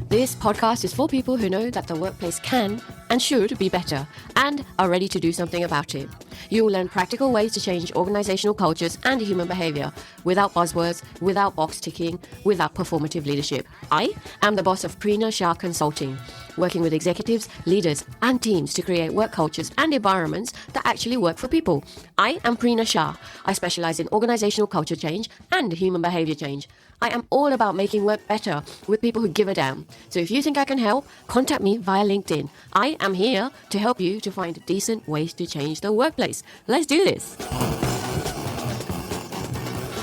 This podcast is for people who know that the workplace can and should be better and are ready to do something about it. You will learn practical ways to change organizational cultures and human behavior without buzzwords, without box ticking, without performative leadership. I am the boss of Prina Shah Consulting, working with executives, leaders, and teams to create work cultures and environments that actually work for people. I am Prina Shah. I specialize in organizational culture change and human behavior change. I am all about making work better with people who give a damn. So if you think I can help, contact me via LinkedIn. I am here to help you to find decent ways to change the workplace. Let's do this.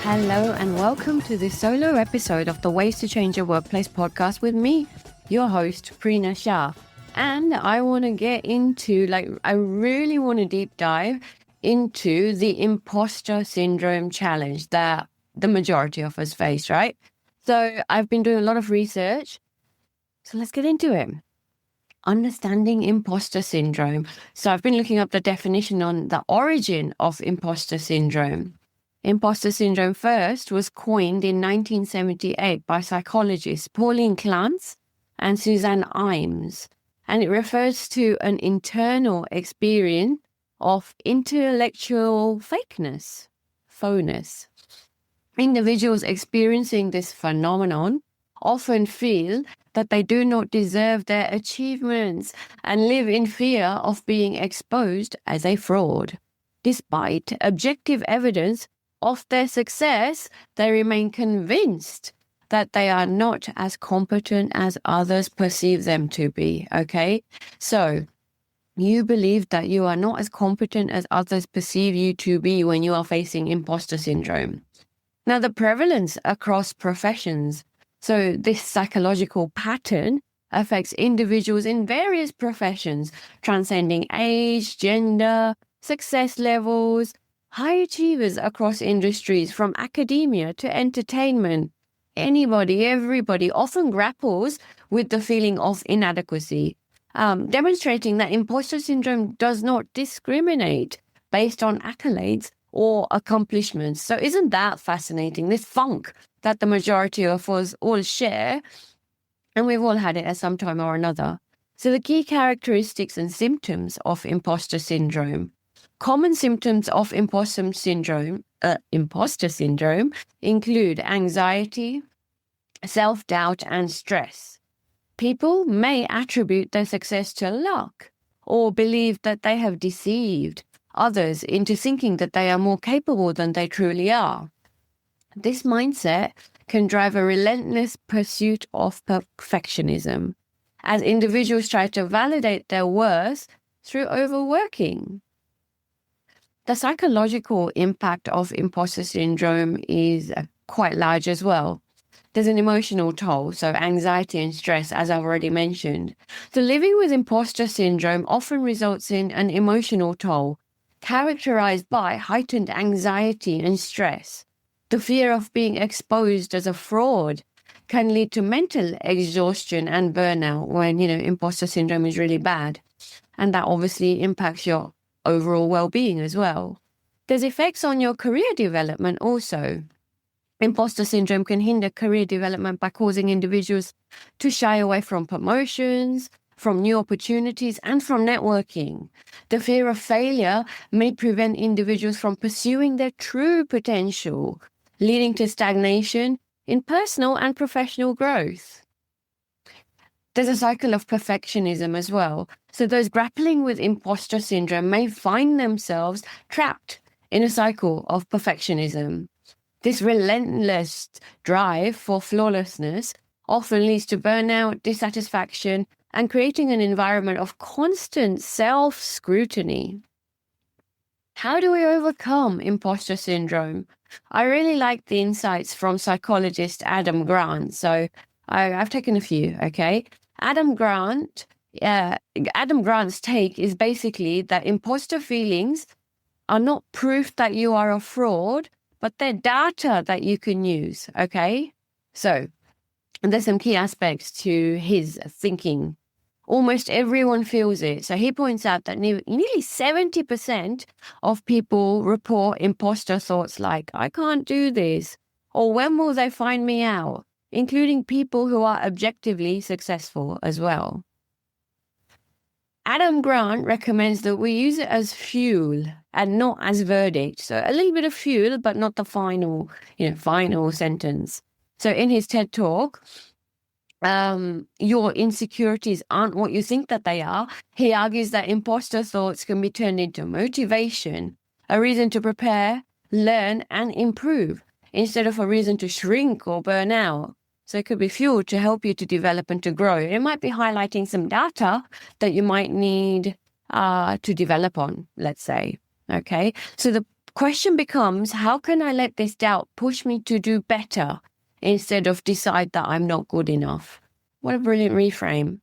Hello and welcome to this solo episode of the Ways to Change Your Workplace podcast with me, your host, Prina Shah. And I want to get into, I really want to deep dive into the imposter syndrome challenge that the majority of us face, right? So I've been doing a lot of research. So let's get into it. Understanding imposter syndrome. So I've been looking up the definition on the origin of imposter syndrome. Imposter syndrome first was coined in 1978 by psychologists Pauline Clance and Suzanne Imes, and it refers to an internal experience of intellectual fakeness, phoniness. Individuals experiencing this phenomenon often feel that they do not deserve their achievements and live in fear of being exposed as a fraud. Despite objective evidence of their success, they remain convinced that they are not as competent as others perceive them to be, okay? So, you believe that you are not as competent as others perceive you to be when you are facing imposter syndrome. Now, the prevalence across professions, so this psychological pattern affects individuals in various professions, transcending age, gender, success levels, high achievers across industries from academia to entertainment. Anybody, everybody often grapples with the feeling of inadequacy, demonstrating that imposter syndrome does not discriminate based on accolades or accomplishments. So isn't that fascinating? This funk that the majority of us all share, and we've all had it at some time or another. So the key characteristics and symptoms of imposter syndrome. Common symptoms of imposter syndrome include anxiety, self-doubt, and stress. People may attribute their success to luck or believe that they have deceived others into thinking that they are more capable than they truly are. This mindset can drive a relentless pursuit of perfectionism, as individuals try to validate their worth through overworking. The psychological impact of imposter syndrome is quite large as well. There's an emotional toll, so anxiety and stress, as I've already mentioned. So living with imposter syndrome often results in an emotional toll characterized by heightened anxiety and stress. The fear of being exposed as a fraud can lead to mental exhaustion and burnout when, imposter syndrome is really bad. And that obviously impacts your overall well-being as well. There's effects on your career development also. Imposter syndrome can hinder career development by causing individuals to shy away from promotions, from new opportunities, and from networking. The fear of failure may prevent individuals from pursuing their true potential, leading to stagnation in personal and professional growth. There's a cycle of perfectionism as well. So those grappling with imposter syndrome may find themselves trapped in a cycle of perfectionism. This relentless drive for flawlessness often leads to burnout, dissatisfaction, and creating an environment of constant self-scrutiny. How do we overcome imposter syndrome? I really like the insights from psychologist Adam Grant. So I've taken a few, okay? Adam Grant's take is basically that imposter feelings are not proof that you are a fraud, but they're data that you can use, okay? So there's some key aspects to his thinking. Almost everyone feels it. So he points out that nearly 70% of people report imposter thoughts like, I can't do this, or when will they find me out? including people who are objectively successful as well. Adam Grant recommends that we use it as fuel and not as verdict. So a little bit of fuel, but not the final sentence. So in his TED Talk, your insecurities aren't what you think that they are. He argues that imposter thoughts can be turned into motivation, a reason to prepare, learn, and improve, instead of a reason to shrink or burn out. So it could be fuel to help you to develop and to grow. It might be highlighting some data that you might need to develop on, let's say. Okay, so the question becomes, how can I let this doubt push me to do better instead of decide that I'm not good enough? What a brilliant reframe.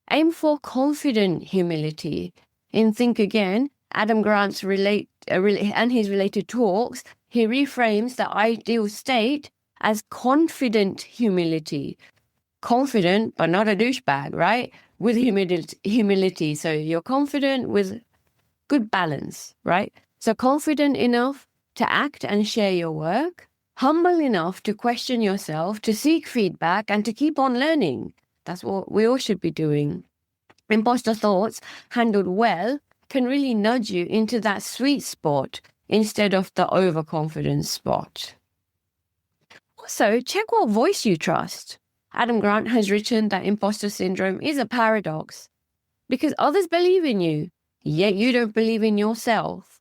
Aim for confident humility. In Think Again, Adam Grant's and his related talks, he reframes the ideal state as confident humility. Confident, but not a douchebag, right? With humility. So you're confident with good balance, right? So confident enough to act and share your work, humble enough to question yourself, to seek feedback, and to keep on learning. That's what we all should be doing. Imposter thoughts, handled well, can really nudge you into that sweet spot instead of the overconfident spot. Also, check what voice you trust. Adam Grant has written that imposter syndrome is a paradox because others believe in you, yet you don't believe in yourself.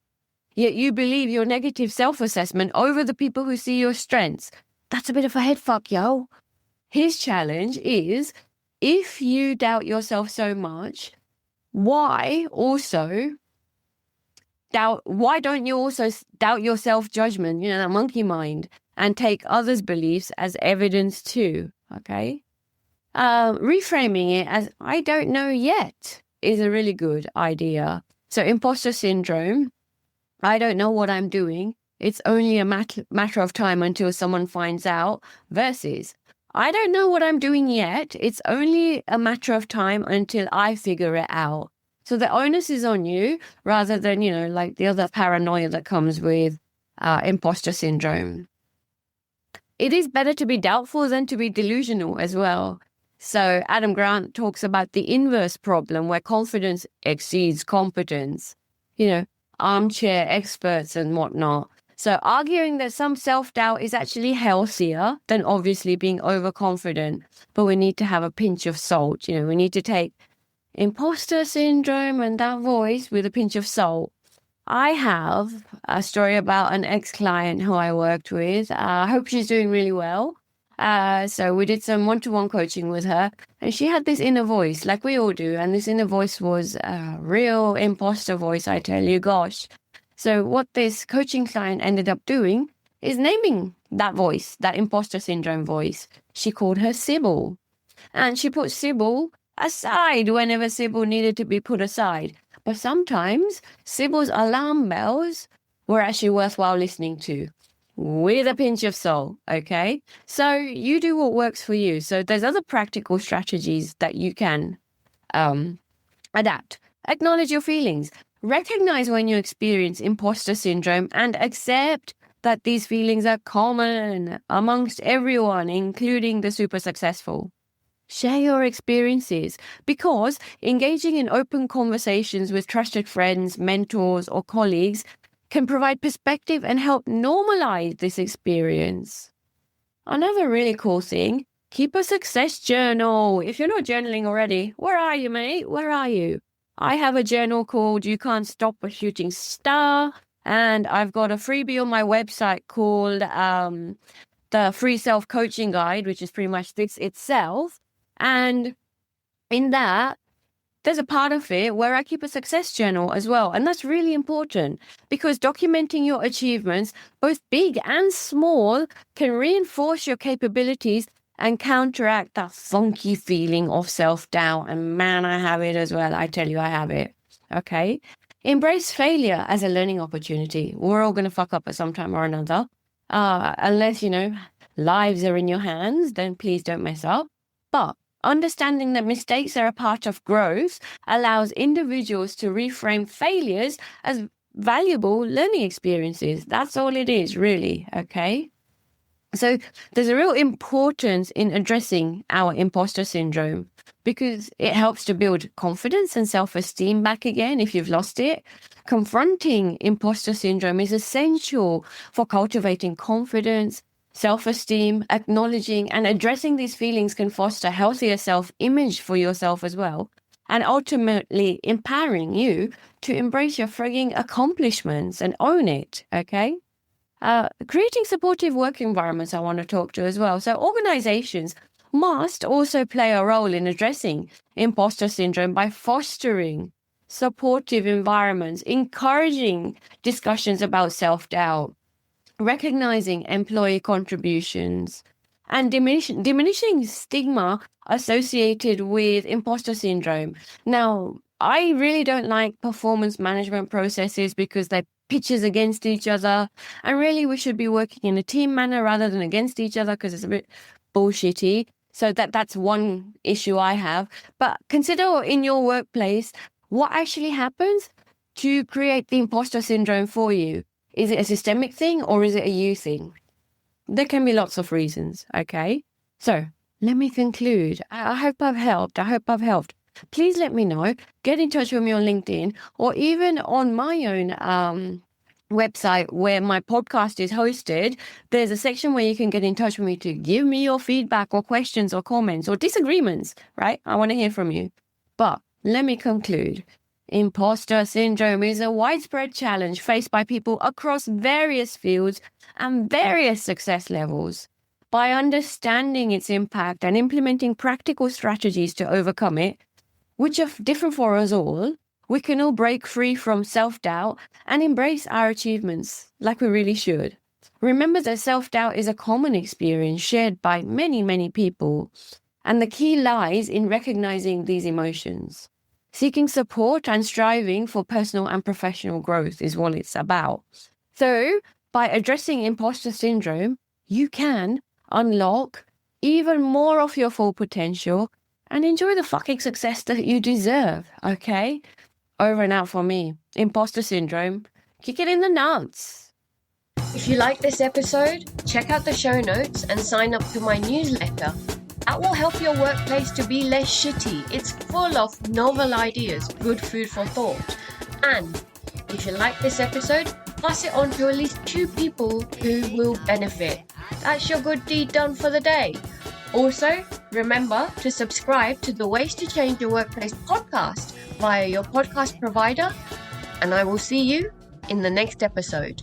Yet you believe your negative self-assessment over the people who see your strengths. That's a bit of a head fuck, yo. His challenge is, if you doubt yourself so much, why don't you also doubt your self-judgment, that monkey mind, and take others' beliefs as evidence too, okay? Reframing it as, I don't know yet, is a really good idea. So imposter syndrome, I don't know what I'm doing. It's only a matter of time until someone finds out, versus, I don't know what I'm doing yet. It's only a matter of time until I figure it out. So the onus is on you rather than, like the other paranoia that comes with imposter syndrome. It is better to be doubtful than to be delusional as well. So Adam Grant talks about the inverse problem where confidence exceeds competence, armchair experts and whatnot. So arguing that some self-doubt is actually healthier than obviously being overconfident, but we need to have a pinch of salt. We need to take imposter syndrome and that voice with a pinch of salt. I have a story about an ex-client who I worked with. I hope she's doing really well. So we did some one-to-one coaching with her, and she had this inner voice, like we all do. And this inner voice was a real imposter voice, I tell you, gosh. So what this coaching client ended up doing is naming that voice, that imposter syndrome voice. She called her Sybil. And she put Sybil aside whenever Sybil needed to be put aside. But sometimes Sybil's alarm bells were actually worthwhile listening to, with a pinch of salt, okay? So you do what works for you. So there's other practical strategies that you can adapt. Acknowledge your feelings. Recognize when you experience imposter syndrome and accept that these feelings are common amongst everyone, including the super successful. Share your experiences, because engaging in open conversations with trusted friends, mentors, or colleagues can provide perspective and help normalize this experience. Another really cool thing, keep a success journal. If you're not journaling already, where are you, mate? Where are you? I have a journal called You Can't Stop a Shooting Star, and I've got a freebie on my website called the Free Self-Coaching Guide, which is pretty much this itself. And in that, there's a part of it where I keep a success journal as well. And that's really important because documenting your achievements, both big and small, can reinforce your capabilities and counteract that funky feeling of self-doubt. And man, I have it as well. I tell you, I have it. Okay. Embrace failure as a learning opportunity. We're all going to fuck up at some time or another. Unless, lives are in your hands, then please don't mess up. But understanding that mistakes are a part of growth allows individuals to reframe failures as valuable learning experiences. That's all it is, really, okay? So there's a real importance in addressing our imposter syndrome because it helps to build confidence and self-esteem back again if you've lost it. Confronting imposter syndrome is essential for cultivating confidence, self-esteem. Acknowledging and addressing these feelings can foster healthier self-image for yourself as well, and ultimately empowering you to embrace your frigging accomplishments and own it, okay? Creating supportive work environments, I want to talk to as well. So organizations must also play a role in addressing imposter syndrome by fostering supportive environments, encouraging discussions about self-doubt, recognizing employee contributions, and diminishing stigma associated with imposter syndrome. Now, I really don't like performance management processes because they pitches against each other. And really, we should be working in a team manner rather than against each other because it's a bit bullshitty. So that's one issue I have. But consider in your workplace what actually happens to create the imposter syndrome for you. Is it a systemic thing or is it a you thing? There can be lots of reasons, okay? So let me conclude. I hope I've helped. Please let me know. Get in touch with me on LinkedIn or even on my own website where my podcast is hosted. There's a section where you can get in touch with me to give me your feedback or questions or comments or disagreements, right? I want to hear from you. But let me conclude. Imposter syndrome is a widespread challenge faced by people across various fields and various success levels. By understanding its impact and implementing practical strategies to overcome it, which are different for us all, we can all break free from self-doubt and embrace our achievements like we really should. Remember that self-doubt is a common experience shared by many, many people, and the key lies in recognizing these emotions. Seeking support and striving for personal and professional growth is what it's about. So, by addressing imposter syndrome, you can unlock even more of your full potential and enjoy the fucking success that you deserve, okay? Over and out for me. Imposter syndrome. Kick it in the nuts. If you like this episode, check out the show notes and sign up to my newsletter. That will help your workplace to be less shitty. It's full of novel ideas, good food for thought. And if you like this episode, pass it on to at least 2 people who will benefit. That's your good deed done for the day. Also, remember to subscribe to the Ways to Change Your Workplace podcast via your podcast provider, and I will see you in the next episode.